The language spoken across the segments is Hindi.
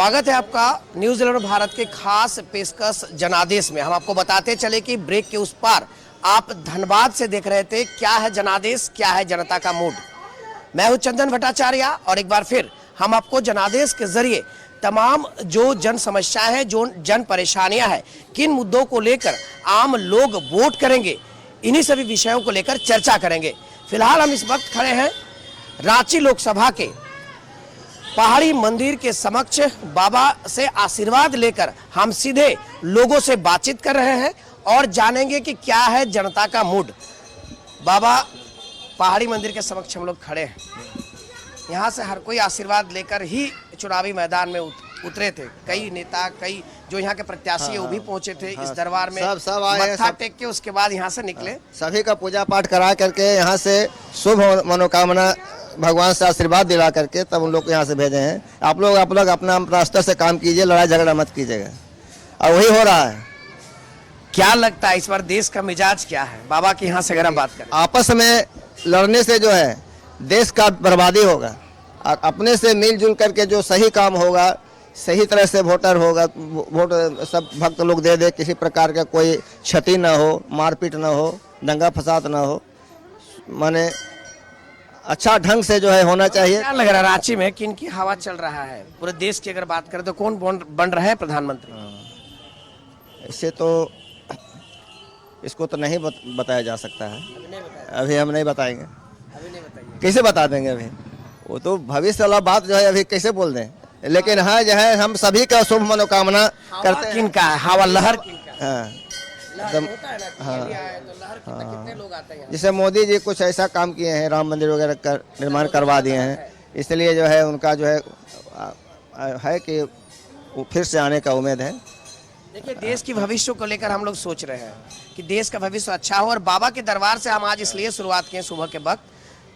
स्वागत है आपका न्यूज 11 भारत के खास पेशकश जनादेश में। हम आपको बताते चले कि ब्रेक के उस पार आप धनबाद से देख रहे थे क्या है जनादेश, क्या है जनता का मूड। मैं हूं चंदन भट्टाचार्य और एक बार फिर हम आपको जनादेश के जरिए तमाम जो जन समस्याएं हैं, जो जन परेशानियां हैं, किन मुद्दों को लेकर आम लोग वोट करेंगे, इन्हीं सभी विषयों को लेकर चर्चा करेंगे। फिलहाल हम इस वक्त खड़े हैं रांची लोकसभा के पहाड़ी मंदिर के समक्ष। बाबा से आशीर्वाद लेकर हम सीधे लोगों से बातचीत कर रहे हैं और जानेंगे कि क्या है जनता का मूड। बाबा पहाड़ी मंदिर के समक्ष हम लोग खड़े हैं। यहाँ से हर कोई आशीर्वाद लेकर ही चुनावी मैदान में उतरे थे। कई नेता, कई जो यहाँ के प्रत्याशी है वो भी पहुंचे थे इस दरबार में। सब आए, मत्था टेक के उसके बाद यहाँ से निकले। सभी का पूजा पाठ करा करके यहाँ से शुभ मनोकामना भगवान से आशीर्वाद दिला करके तब उन लोग को यहाँ से भेजे हैं। आप लोग अपना रास्ते से काम कीजिए, लड़ाई झगड़ा मत कीजिएगा। और वही हो रहा है। क्या लगता है इस बार देश का मिजाज क्या है? बाबा के यहाँ से अगर हम बात करें, आपस में लड़ने से जो है देश का बर्बादी होगा। और अपने से मिलजुल करके जो सही काम होगा, सही तरह से वोटर होगा, वोट सब भक्त लोग दे, किसी प्रकार का कोई क्षति ना हो, मारपीट ना हो, दंगा फसाद ना हो, माने अच्छा ढंग से जो है होना चाहिए। क्या लग रहा है रांची में किन की हवा चल रहा है? पूरे देश की अगर बात करें तो कौन बन रहा है प्रधानमंत्री? इससे तो इसको तो नहीं बताया जा सकता है। अभी हम नहीं बताएंगे। कैसे बता देंगे अभी? वो तो भविष्य वाला बात जो है अभी कैसे बोल दें। लेकिन हाँ जो है हम सभी का शुभ मनोकामना करते हैं। किनका है हवा? लहर किनका? हाँ एकदम। कितने लोग आते हैं? जैसे मोदी जी कुछ ऐसा काम किए हैं, राम मंदिर वगैरह का निर्माण करवा दिए हैं, इसलिए जो है उनका जो है कि वो फिर से आने का उम्मीद है। देखिए, देश की भविष्य को लेकर हम लोग सोच रहे हैं कि देश का भविष्य अच्छा हो। और बाबा के दरबार से हम आज इसलिए शुरुआत किए सुबह के वक्त,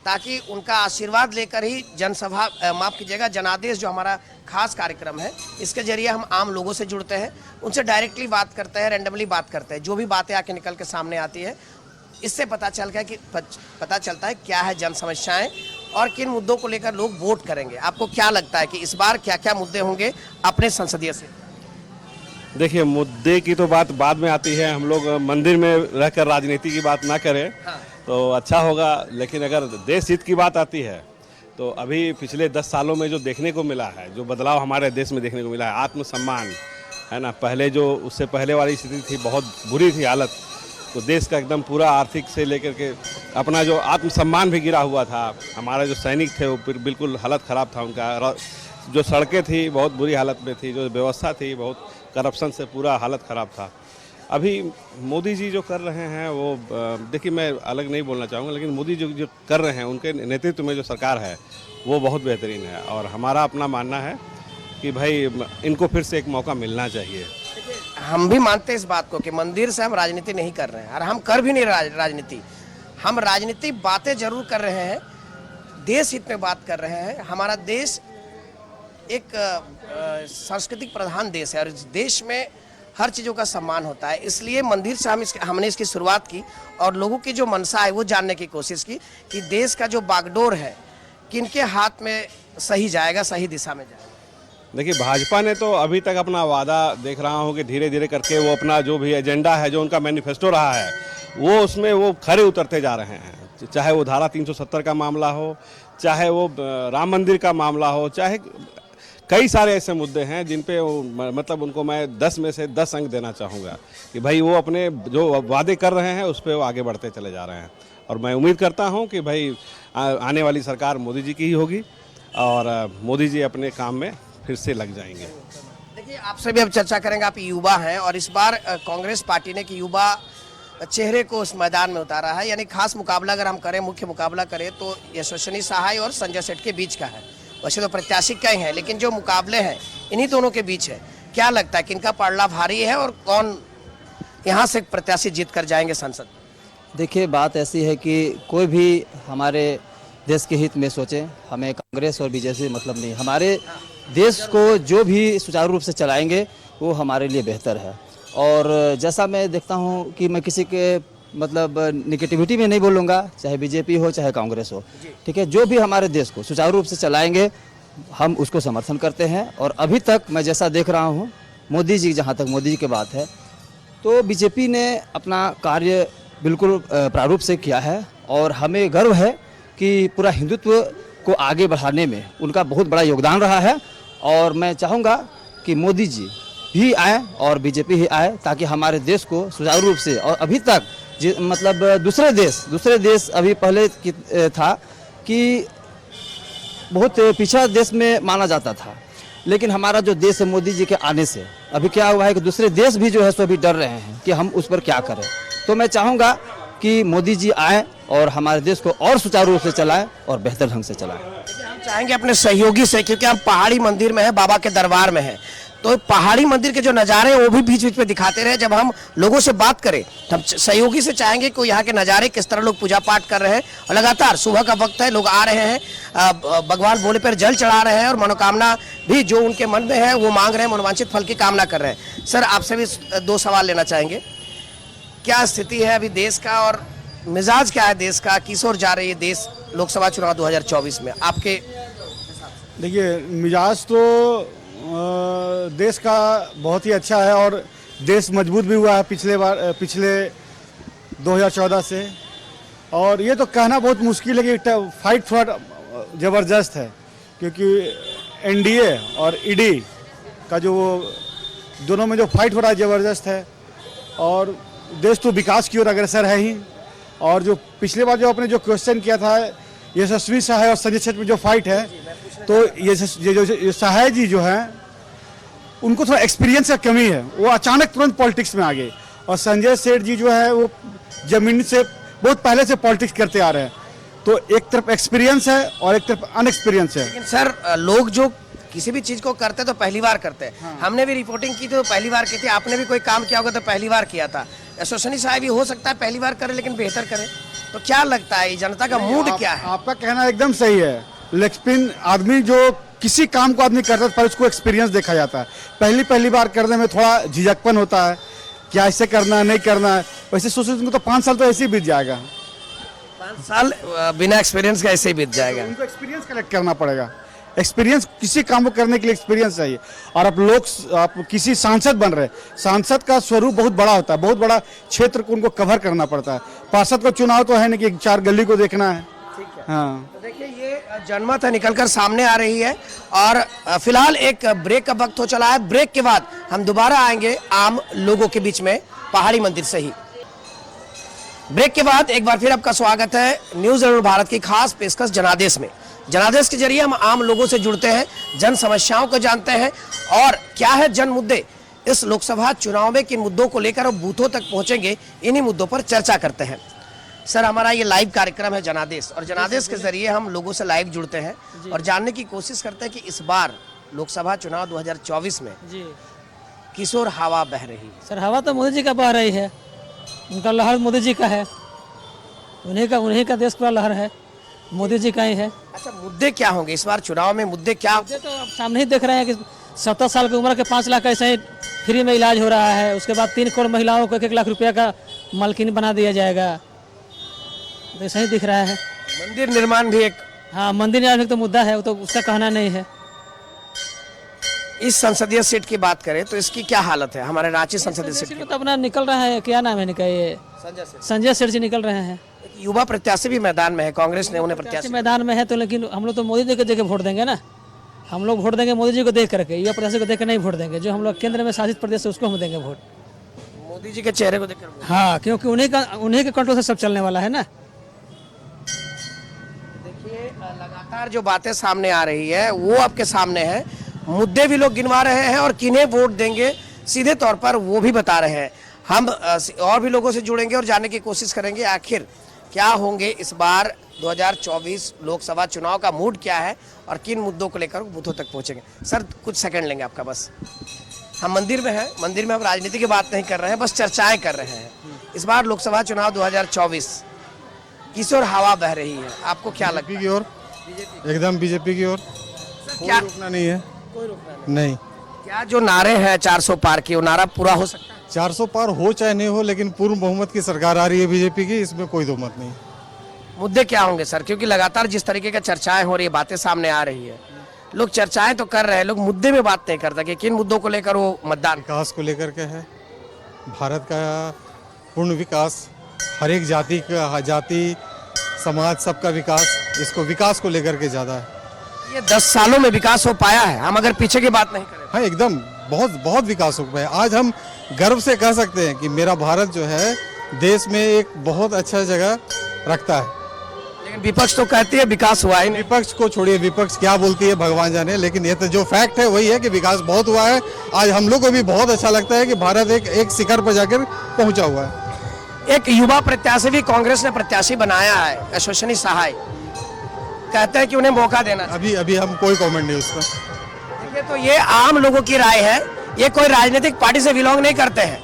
ताकि उनका आशीर्वाद लेकर ही जनसभा, माफ कीजिएगा, जनादेश जो हमारा खास कार्यक्रम है, इसके जरिए हम आम लोगों से जुड़ते हैं, उनसे डायरेक्टली बात करते हैं, रैंडमली बात करते हैं। जो भी बातें आके निकल के सामने आती है, इससे पता चलता है क्या है जन समस्याएं और किन मुद्दों को लेकर लोग वोट करेंगे। आपको क्या लगता है कि इस बार क्या क्या मुद्दे होंगे अपने संसदीय से? देखिए, मुद्दे की तो बात बाद में आती है। हम लोग मंदिर में रहकर राजनीति की बात ना करें तो अच्छा होगा। लेकिन अगर देश हित की बात आती है तो अभी पिछले 10 सालों में जो देखने को मिला है, जो बदलाव हमारे देश में देखने को मिला है, आत्मसम्मान है ना। पहले जो उससे पहले वाली स्थिति थी, बहुत बुरी थी हालत। तो देश का एकदम पूरा आर्थिक से लेकर के अपना जो आत्मसम्मान भी गिरा हुआ था। हमारे जो सैनिक थे वो बिल्कुल हालत ख़राब था उनका। जो सड़कें थी बहुत बुरी हालत में थी, जो व्यवस्था थी बहुत करप्शन से पूरा हालत ख़राब था। अभी मोदी जी जो कर रहे हैं वो, देखिए मैं अलग नहीं बोलना चाहूँगा, लेकिन मोदी जो कर रहे हैं, उनके नेतृत्व में जो सरकार है वो बहुत बेहतरीन है। और हमारा अपना मानना है कि भाई इनको फिर से एक मौका मिलना चाहिए। हम भी मानते हैं इस बात को कि मंदिर से हम राजनीति नहीं कर रहे हैं और हम कर भी नहीं राजनीति। हम राजनीति बातें जरूर कर रहे हैं, देश हित में बात कर रहे हैं। हमारा देश एक सांस्कृतिक प्रधान देश है और इस देश में हर चीज़ों का सम्मान होता है। इसलिए मंदिर से हमने इसकी शुरुआत की और लोगों की जो मनसा है वो जानने की कोशिश की कि देश का जो बागडोर है किनके हाथ में सही जाएगा, सही दिशा में जाएगा। देखिए, भाजपा ने तो अभी तक अपना वादा देख रहा हूँ कि धीरे धीरे करके वो अपना जो भी एजेंडा है, जो उनका मैनिफेस्टो रहा है, वो उसमें वो खरे उतरते जा रहे हैं। चाहे वो धारा 370 का मामला हो, चाहे वो राम मंदिर का मामला हो, चाहे कई सारे ऐसे मुद्दे हैं जिन पे मतलब उनको मैं 10 में से 10 अंक देना चाहूँगा कि भाई वो अपने जो वादे कर रहे हैं उस पर वो आगे बढ़ते चले जा रहे हैं। और मैं उम्मीद करता हूँ कि भाई आने वाली सरकार मोदी जी की ही होगी और मोदी जी अपने काम में फिर से लग जाएंगे। देखिए, आपसे भी अब चर्चा करेंगे। आप युवा हैं और इस बार कांग्रेस पार्टी ने कि युवा चेहरे को उस मैदान में उतारा है। यानी खास मुकाबला अगर हम करें, मुख्य मुकाबला करें तो यशस्विनी सहाय और संजय सेठ के बीच का है। वैसे तो प्रत्याशी कई हैं, लेकिन जो मुकाबले हैं इन्हीं दोनों के बीच है। क्या लगता है किनका पलड़ा भारी है और कौन यहाँ से प्रत्याशी जीत कर जाएंगे संसद? देखिए, बात ऐसी है कि कोई भी हमारे देश के हित में सोचे, हमें कांग्रेस और बीजेपी से मतलब नहीं। हमारे देश को जो भी सुचारू रूप से चलाएंगे वो हमारे लिए बेहतर है। और जैसा मैं देखता हूँ कि मैं किसी के मतलब निगेटिविटी में नहीं बोलूँगा, चाहे बीजेपी हो चाहे कांग्रेस हो, ठीक है। जो भी हमारे देश को सुचारू रूप से चलाएंगे हम उसको समर्थन करते हैं। और अभी तक मैं जैसा देख रहा हूँ मोदी जी, जहाँ तक मोदी जी की बात है, तो बीजेपी ने अपना कार्य बिल्कुल प्रारूप से किया है और हमें गर्व है कि पूरा हिंदुत्व को आगे बढ़ाने में उनका बहुत बड़ा योगदान रहा है। और मैं चाहूँगा कि मोदी जी भी आए और बीजेपी ही आए, ताकि हमारे देश को सुचारू रूप से, और अभी तक मतलब दूसरे देश अभी पहले था कि बहुत पिछड़ा देश में माना जाता था, लेकिन हमारा जो देश है मोदी जी के आने से अभी क्या हुआ है कि दूसरे देश भी जो है सो अभी डर रहे हैं कि हम उस पर क्या करें। तो मैं चाहूँगा कि मोदी जी आए और हमारे देश को और सुचारू रूप से चलाएं और बेहतर ढंग से चलाएं। हम चाहेंगे अपने सहयोगी से, क्योंकि हम पहाड़ी मंदिर में है, बाबा के दरबार में है, तो पहाड़ी मंदिर के जो नज़ारे हैं वो भी बीच बीच में दिखाते रहे जब हम लोगों से बात करें। हम सहयोगी से चाहेंगे कि यहाँ के नज़ारे किस तरह लोग पूजा पाठ कर रहे हैं, और लगातार सुबह का वक्त है, लोग आ रहे हैं, भगवान भोले पर जल चढ़ा रहे हैं और मनोकामना भी जो उनके मन में है वो मांग रहे हैं, मनोवांछित फल की कामना कर रहे हैं। सर, आपसे भी 2 सवाल लेना चाहेंगे। क्या स्थिति है अभी देश का और मिजाज क्या है देश का, किस ओर जा रही है देश लोकसभा चुनाव 2024 में आपके? देखिए, मिजाज तो देश का बहुत ही अच्छा है और देश मजबूत भी हुआ है पिछले 2014 से। और ये तो कहना बहुत मुश्किल है कि फाइट थोड़ा ज़बरदस्त है, क्योंकि एनडीए और ईडी का जो दोनों में जो फाइट हो रहा है ज़बरदस्त है। और देश तो विकास की ओर अग्रसर है ही। और जो पिछले बार जो आपने जो क्वेश्चन किया था यशस्वी सहाय और संजय सेठ में जो फाइट है, तो ये सहाय जी जो हैं उनको थोड़ा एक्सपीरियंस का कमी है, वो अचानक तुरंत पॉलिटिक्स में आ गए। और संजय सेठ जी जो है वो जमीन से बहुत पहले से पॉलिटिक्स करते आ रहे हैं, तो एक तरफ एक्सपीरियंस है और एक तरफ अनएक्सपीरियंस है। लेकिन सर, लोग जो किसी भी चीज को करते हैं तो पहली बार करते हैं। हाँ। हमने भी रिपोर्टिंग की थी तो पहली बार की थी, आपने भी कोई काम किया होगा तो पहली बार किया था। यशस्वी साहब भी हो सकता है पहली बार करे लेकिन बेहतर करे, तो क्या लगता है जनता का मूड क्या है? आपका कहना एकदम सही है, लेकिन आदमी जो किसी काम को आदमी करता है पर उसको एक्सपीरियंस देखा जाता है। पहली बार करने में थोड़ा झिझकपन होता है, क्या ऐसे करना है नहीं करना है। वैसे सोचते तो 5 साल तो ऐसे ही बीत जाएगा। 5 साल बिना एक्सपीरियंस का ऐसे ही बीत जाएगा। उनको एक्सपीरियंस कलेक्ट करना पड़ेगा। एक्सपीरियंस, किसी काम को करने के लिए एक्सपीरियंस चाहिए। और आप किसी सांसद बन रहे, सांसद का स्वरूप बहुत बड़ा होता है, बहुत बड़ा क्षेत्र को उनको कवर करना पड़ता है। पार्षद का चुनाव तो है नहीं कि 4 गली को देखना है। हाँ, तो देखिए ये जनमत है निकलकर सामने आ रही है। और फिलहाल एक ब्रेक का वक्त हो चला है। ब्रेक के बाद हम दोबारा आएंगे आम लोगों के बीच में पहाड़ी मंदिर से ही। ब्रेक के बाद एक बार फिर आपका स्वागत है न्यूज़ रूरल भारत की खास पेशकश जनादेश में। जनादेश के जरिए हम आम लोगों से जुड़ते हैं, जन समस्याओं को जानते हैं और क्या है जन मुद्दे इस लोकसभा चुनाव में, किन मुद्दों को लेकर हम बूथों तक पहुंचेंगे, इन्हीं मुद्दों पर चर्चा करते हैं। सर, हमारा ये लाइव कार्यक्रम है जनादेश, और जनादेश के जरिए हम लोगों से लाइव जुड़ते हैं और जानने की कोशिश करते हैं कि इस बार लोकसभा चुनाव 2024 में किस ओर हवा बह रही है। सर, हवा तो मोदी जी का बह रही है, उनका लहर मोदी जी का है, उन्हीं का देश का लहर है, मोदी जी का ही है। अच्छा, मुद्दे क्या होंगे इस बार चुनाव में? मुद्दे क्या? मुद्दे तो आप सामने ही देख रहे हैं कि 70 साल की उम्र के 5 लाख ऐसे ही फ्री में इलाज हो रहा है। उसके बाद 3 करोड़ महिलाओं को 1 लाख रुपया का मालकिन बना दिया जाएगा, तो ऐसा ही दिख रहा है। मंदिर निर्माण भी एक, हाँ, मंदिर निर्माण तो मुद्दा है, वो तो उसका कहना नहीं है। इस संसदीय सीट की बात करें तो इसकी क्या हालत है? हमारे रांची संसदीय सीट की तो अपना निकल रहा है, क्या नाम है इनका, ये संजय सेठ जी निकल रहे हैं। युवा प्रत्याशी भी मैदान में है, कांग्रेस ने उन्हें प्रत्याशी मैदान में है, तो लेकिन हम लोग तो मोदी जी को देख के वोट देंगे ना। हम लोग वोट देंगे मोदी जी को देख करके, युवा प्रत्याशी को देख कर नहीं वोट देंगे। जो हम लोग केंद्र में शासित प्रदेश है उसको हम देंगे वोट, मोदी जी के चेहरे को देखकर। हाँ, क्योंकि उन्हीं के कंट्रोल से सब चलने वाला है ना। देखिए, लगातार जो बातें सामने आ रही है वो आपके सामने है, मुद्दे भी लोग गिनवा रहे हैं और किन्हें वोट देंगे सीधे तौर पर वो भी बता रहे हैं। हम और भी लोगों से जुड़ेंगे और जानने की कोशिश करेंगे आखिर क्या होंगे इस बार 2024 लोकसभा चुनाव का मूड क्या है और किन मुद्दों को लेकर बूथों तक पहुंचेंगे। सर, कुछ सेकंड लेंगे आपका बस। हम मंदिर में हैं, मंदिर में हम राजनीति की बात नहीं कर रहे हैं, बस चर्चाएं कर रहे हैं। इस बार लोकसभा चुनाव 2024 किस ओर हवा बह रही है, आपको क्या लगता है? की ओर, एकदम बीजेपी की ओर। क्या रोकना नहीं है, कोई रोकना नहीं। क्या जो नारे हैं 400 पार के, वो नारा पूरा हो सकता है? 400 पार हो चाहे नहीं हो, लेकिन पूर्ण बहुमत की सरकार आ रही है बीजेपी की, इसमें कोई दो मत नहीं। मुद्दे क्या होंगे सर? क्योंकि लगातार जिस तरीके का चर्चाएं हो रही है, बातें सामने आ रही है, लोग चर्चाएं तो कर रहे हैं, लोग मुद्दे में बात नहीं करता कि किन मुद्दों को लेकर वो मतदान। विकास को लेकर के है, भारत का पूर्ण विकास, हर एक जाति समाज सबका विकास, इसको विकास को लेकर के ज़्यादा है। ये 10 सालों में विकास हो पाया है, हम अगर पीछे की बात नहीं करें। हाँ एकदम बहुत बहुत विकास हो गया। आज हम गर्व से कह सकते हैं कि मेरा भारत जो है देश में एक बहुत अच्छा जगह रखता है। लेकिन विपक्ष तो कहती है विकास हुआ ही नहीं। विपक्ष को छोड़िए, विपक्ष क्या बोलती है भगवान जाने, लेकिन ये तो जो फैक्ट है वही है कि विकास बहुत हुआ है। आज हम लोग को भी बहुत अच्छा लगता है कि भारत एक शिखर पर जाकर पहुंचा हुआ है। एक युवा प्रत्याशी भी कांग्रेस ने प्रत्याशी बनाया है, यशस्विनी सहाय, कहते हैं कि उन्हें मौका देना चाहिए। अभी हम कोई कमेंट नहीं उसका। देखिए, तो ये आम लोगों की राय है, ये कोई राजनीतिक पार्टी से बिलोंग नहीं करते हैं,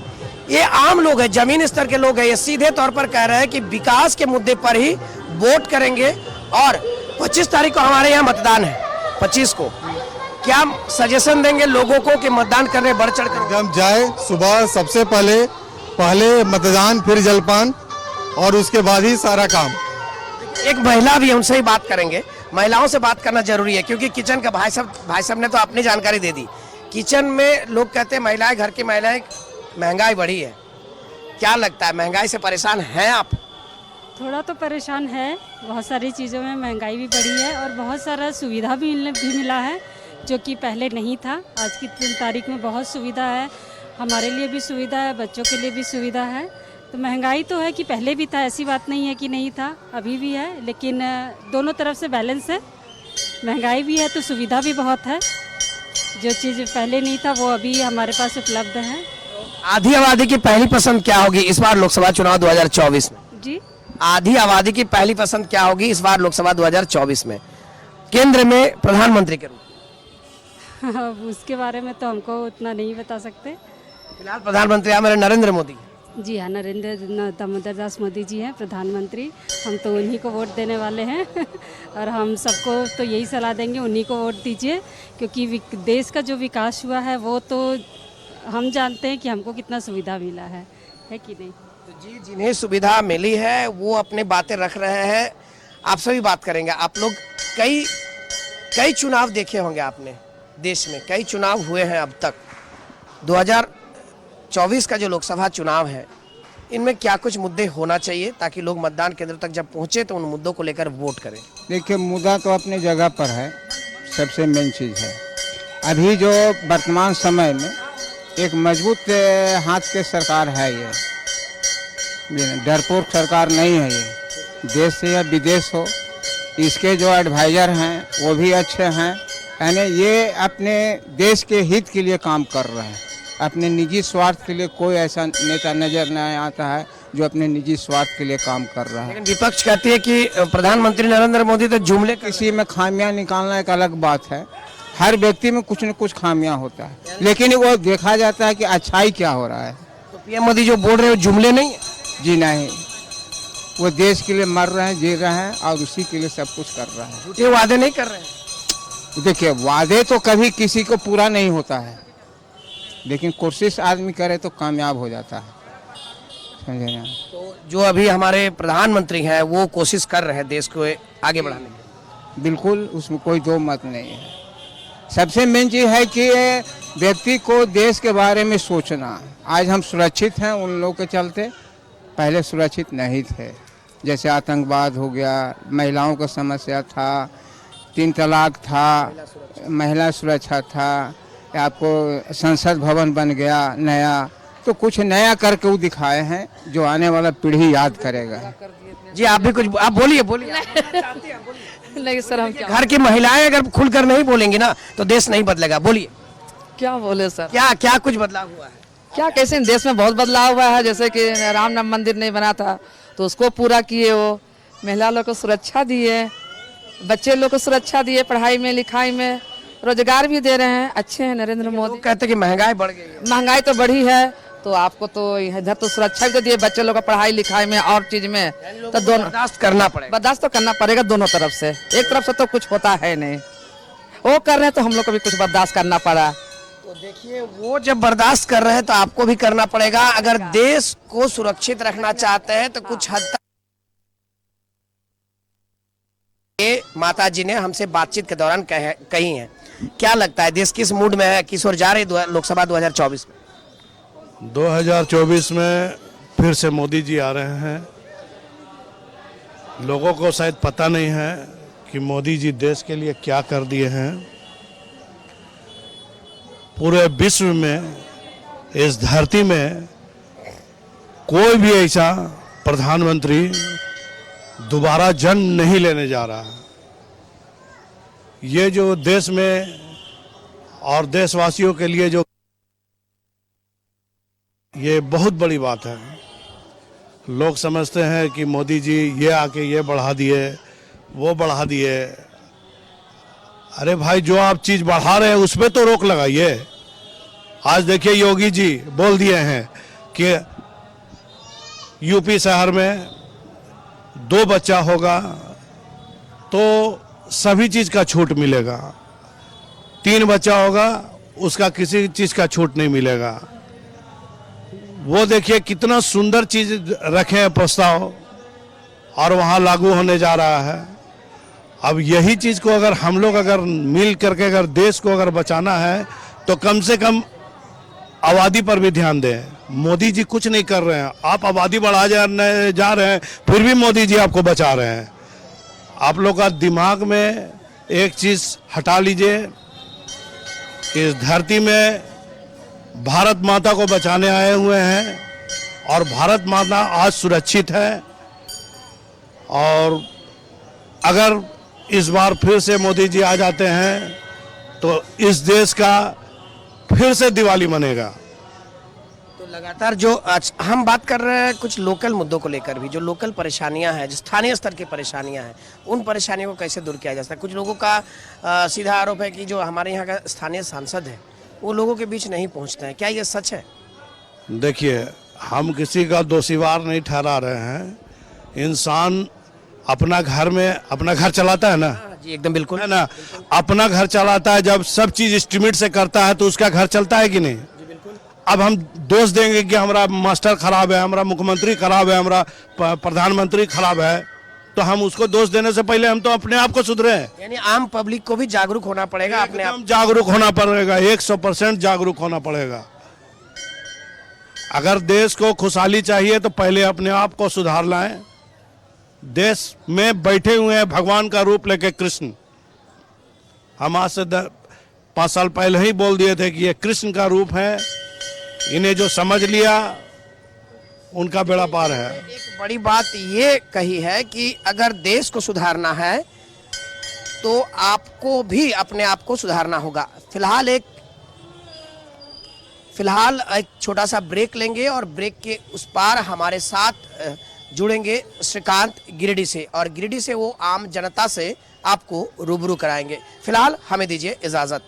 ये आम लोग हैं, जमीन स्तर के लोग हैं। ये सीधे तौर पर कह रहे हैं कि विकास के मुद्दे पर ही वोट करेंगे। और 25 तारीख को हमारे यहाँ मतदान है, 25 को क्या सजेशन देंगे लोगों को कि मतदान करने बढ़ चढ़ कर? हम जाए सुबह, सबसे पहले मतदान, फिर जलपान और उसके बाद ही सारा काम। एक महिला भी है, उनसे ही बात करेंगे। महिलाओं से बात करना जरूरी है क्योंकि किचन का भाई साहब ने तो अपनी जानकारी दे दी। किचन में लोग कहते हैं महिलाएं, घर की महिलाएं, महंगाई बढ़ी है। क्या लगता है, महंगाई से परेशान हैं आप? थोड़ा तो परेशान है, बहुत सारी चीज़ों में महंगाई भी बढ़ी है और बहुत सारा सुविधा भी मिला है जो कि पहले नहीं था। आज की तारीख में बहुत सुविधा है, हमारे लिए भी सुविधा है, बच्चों के लिए भी सुविधा है। तो महंगाई तो है कि पहले भी था, ऐसी बात नहीं है कि नहीं था, अभी भी है, लेकिन दोनों तरफ से बैलेंस है। महंगाई भी है तो सुविधा भी बहुत है, जो चीज़ पहले नहीं था वो अभी हमारे पास उपलब्ध है। आधी आबादी की पहली पसंद क्या होगी इस बार लोकसभा चुनाव 2024 में? जी, आधी आबादी की पहली पसंद क्या होगी इस बार लोकसभा 2024 में केंद्र में प्रधानमंत्री के रूप में? उसके बारे में तो हमको उतना नहीं बता सकते। फिलहाल प्रधानमंत्री हमारे नरेंद्र मोदी। जी हाँ, नरेंद्र दामोदर दास मोदी जी हैं प्रधानमंत्री, हम तो उन्हीं को वोट देने वाले हैं और हम सबको तो यही सलाह देंगे, उन्हीं को वोट दीजिए क्योंकि देश का जो विकास हुआ है वो तो हम जानते हैं कि हमको कितना सुविधा मिला है कि नहीं। तो जी, जिन्हें सुविधा मिली है वो अपने बातें रख रहे हैं। आपसे भी बात करेंगे। आप लोग कई चुनाव देखे होंगे आपने, देश में कई चुनाव हुए हैं अब तक। 2024 का जो लोकसभा चुनाव है, इनमें क्या कुछ मुद्दे होना चाहिए ताकि लोग मतदान केंद्र तक जब पहुंचे तो उन मुद्दों को लेकर वोट करें? देखिए, मुद्दा तो अपनी जगह पर है, सबसे मेन चीज़ है। अभी जो वर्तमान समय में एक मजबूत हाथ के सरकार है, ये डरपोक सरकार नहीं है। ये देश से या विदेश हो, इसके जो एडवाइज़र हैं वो भी अच्छे हैं, यानी ये अपने देश के हित के लिए काम कर रहे हैं। अपने निजी स्वार्थ के लिए कोई ऐसा नेता नजर नहीं आता है जो अपने निजी स्वार्थ के लिए काम कर रहा है। लेकिन विपक्ष कहती है कि प्रधानमंत्री नरेंद्र मोदी तो जुमले किसी में खामियां निकालना एक अलग बात है। हर व्यक्ति में कुछ न कुछ खामियां होता है, लेकिन वो देखा जाता है कि अच्छाई क्या हो रहा है। तो पीएम मोदी जो बोल रहे हैं जुमले नहीं है? जी नहीं, वो देश के लिए मर रहे हैं, जी रहे हैं और उसी के लिए सब कुछ कर रहे हैं। झूठे वादे नहीं कर रहे हैं। देखिए, वादे तो कभी किसी को पूरा नहीं होता है, लेकिन कोशिश आदमी करे तो कामयाब हो जाता है, समझे ना। तो जो अभी हमारे प्रधानमंत्री हैं वो कोशिश कर रहे हैं देश को आगे बढ़ाने की। बिल्कुल, उसमें कोई दो मत नहीं है। सबसे मेन चीज़ है कि व्यक्ति को देश के बारे में सोचना। आज हम सुरक्षित हैं उन लोगों के चलते, पहले सुरक्षित नहीं थे। जैसे आतंकवाद हो गया, महिलाओं का समस्या था, 3 तलाक था, महिला सुरक्षा था, आपको संसद भवन बन गया नया, तो कुछ नया करके वो दिखाए हैं जो आने वाला पीढ़ी याद करेगा। जी, आप भी कुछ आप बोलिए। नहीं सर, हम घर की महिलाएं अगर खुलकर नहीं बोलेंगी ना तो देश नहीं बदलेगा। बोलिए, क्या बोले सर। क्या कुछ बदलाव हुआ है? क्या कैसे देश में बहुत बदलाव हुआ है। जैसे कि राम नाम मंदिर नहीं बना था तो उसको पूरा किए, वो महिला लोग को सुरक्षा दिए, बच्चे लोग को सुरक्षा दिए, पढ़ाई में लिखाई में रोजगार भी दे रहे हैं। अच्छे हैं नरेंद्र मोदी। कहते हैं कि महंगाई बढ़ गई है। महंगाई तो बढ़ी है, तो आपको तो इधर तो सुरक्षा भी तो दिए, बच्चे लोग का पढ़ाई लिखाई में और चीज में, तो दोनों बर्दाश्त करना पड़ेगा। बर्दाश्त तो करना पड़ेगा दोनों तरफ से। एक तरफ से तो कुछ होता है नहीं, वो कर रहे हैं तो हम लोग को भी कुछ बर्दाश्त करना पड़ा। तो देखिए, वो जब बर्दाश्त कर रहे हैं तो आपको भी करना पड़ेगा। अगर देश को सुरक्षित रखना चाहते हैं तो कुछ हद तक ये माता जी ने हमसे बातचीत के दौरान कही हैं। क्या लगता है देश किस मूड में है, किस ओर जा रही लोकसभा 2024 में? 2024 में फिर से मोदी जी आ रहे हैं। लोगों को शायद पता नहीं है कि मोदी जी देश के लिए क्या कर दिए हैं। पूरे विश्व में, इस धरती में कोई भी ऐसा प्रधानमंत्री दोबारा जन्म नहीं लेने जा रहा। ये जो देश में और देशवासियों के लिए जो ये बहुत बड़ी बात है। लोग समझते हैं कि मोदी जी ये आके ये बढ़ा दिए, वो बढ़ा दिए। अरे भाई, जो आप चीज बढ़ा रहे हैं उस पर तो रोक लगाइए। आज देखिए योगी जी बोल दिए हैं कि यूपी शहर में 2 बच्चा होगा तो सभी चीज का छूट मिलेगा, 3 बच्चा होगा उसका किसी चीज का छूट नहीं मिलेगा। वो देखिए कितना सुंदर चीज रखे हैं प्रस्ताव, और वहां लागू होने जा रहा है। अब यही चीज को अगर हम लोग अगर मिल करके अगर देश को अगर बचाना है तो कम से कम आबादी पर भी ध्यान दें। मोदी जी कुछ नहीं कर रहे हैं, आप आबादी बढ़ा जा रहे हैं, फिर भी मोदी जी आपको बचा रहे हैं। आप लोग का दिमाग में एक चीज हटा लीजिए कि इस धरती में भारत माता को बचाने आए हुए हैं और भारत माता आज सुरक्षित है। और अगर इस बार फिर से मोदी जी आ जाते हैं तो इस देश का फिर से दिवाली मनेगा। तो लगातार जो आज हम बात कर रहे हैं कुछ लोकल मुद्दों को लेकर भी, जो लोकल परेशानियां हैं, जो स्थानीय स्तर की परेशानियां हैं, उन परेशानियों को कैसे दूर किया जा सकता है? कुछ लोगों का सीधा आरोप है कि जो हमारे यहाँ का स्थानीय सांसद है वो लोगों के बीच नहीं पहुँचते हैं। क्या ये सच है? देखिए, हम किसी का दोषीवार नहीं ठहरा रहे हैं। इंसान अपना घर में अपना घर चलाता है ना जी, एकदम बिल्कुल है ना, अपना घर चलाता है। जब सब चीज एस्टिमेट से करता है तो उसका घर चलता है कि नहीं? अब हम दोष देंगे कि हमारा मास्टर खराब है, हमारा मुख्यमंत्री खराब है, हमारा प्रधानमंत्री खराब है, तो हम उसको दोष देने से पहले हम तो अपने आप को सुधरे हैं। यानी आम पब्लिक को भी जागरूक होना पड़ेगा, अपने आप जागरूक होना पड़ेगा, 100% जागरूक होना पड़ेगा। अगर देश को खुशहाली चाहिए तो पहले अपने आप को सुधार लाएं। देश में बैठे हुए हैं भगवान का रूप लेके कृष्ण। हम आज से 5 साल पहले ही बोल दिए थे कि ये कृष्ण का रूप है। इन्हें जो समझ लिया उनका बेड़ा पार है। एक बड़ी बात ये कही है कि अगर देश को सुधारना है तो आपको भी अपने आप को सुधारना होगा। फिलहाल एक छोटा सा ब्रेक लेंगे और ब्रेक के उस पार हमारे साथ जुड़ेंगे श्रीकांत गिरिडीह से, और गिरिडीह से वो आम जनता से आपको रूबरू कराएंगे। फिलहाल हमें दीजिए इजाजत।